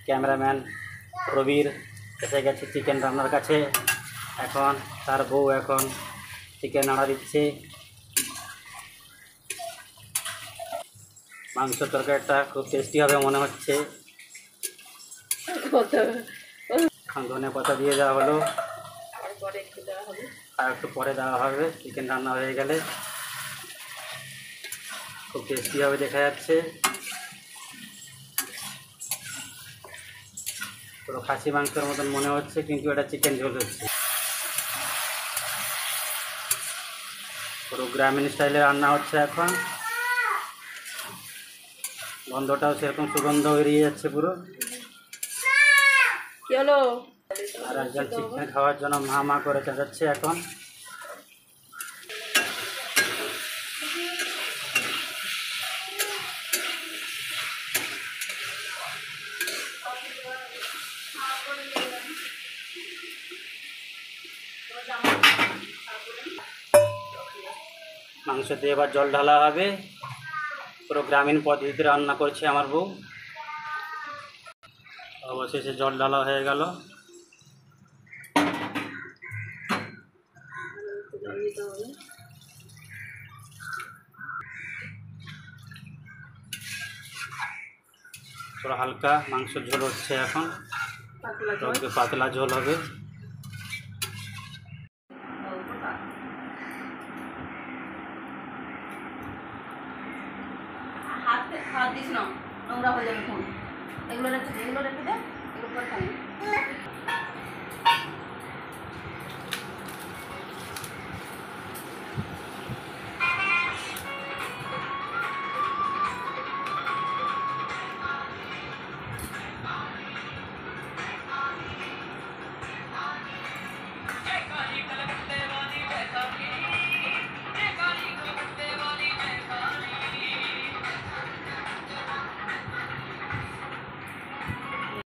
Cameraman Prabir এসে গেছে chicken রান্নার কাছে। এখন তার বউ এখন চিকেন নাড়া দিচ্ছে। মাংস তরকারিটা খুব টেস্টি হবে মনে হচ্ছে। ধনে পাতা দিয়ে দেওয়া হলো, আর একটু পরে দেওয়া হবে। চিকেন রান্না হয়ে গেলে খুব টেস্টি হবে দেখা যাচ্ছে। পুরো খাসি মাংসের মতন মনে হচ্ছে, কিন্তু এটা চিকেন ঝোল হচ্ছে। পুরো গ্রামীণ স্টাইলে রান্না হচ্ছে এখন। গন্ধটাও সেরকম সুগন্ধ বেরিয়ে যাচ্ছে পুরো। কি হলো? আর একজন চিকেন খাওয়ার জন্য মা মা করে চেঁচাচ্ছে এখন। মাংস দিয়ে এবার জল ঢালা হবে। পুরো গ্রামীণ পদ্ধতিতে রান্না করছে আমার বউ। অবশেষে জল ঢালা হয়ে গেল। পুরো হালকা মাংসের ঝোল হচ্ছে এখন, পাতলা ঝোল হবে। হাত দিস না, নোংরা হয়ে যাবে ফোন। এগুলো রেখে দে, এগুলো রেখে দে, এগুলো করে খাবি।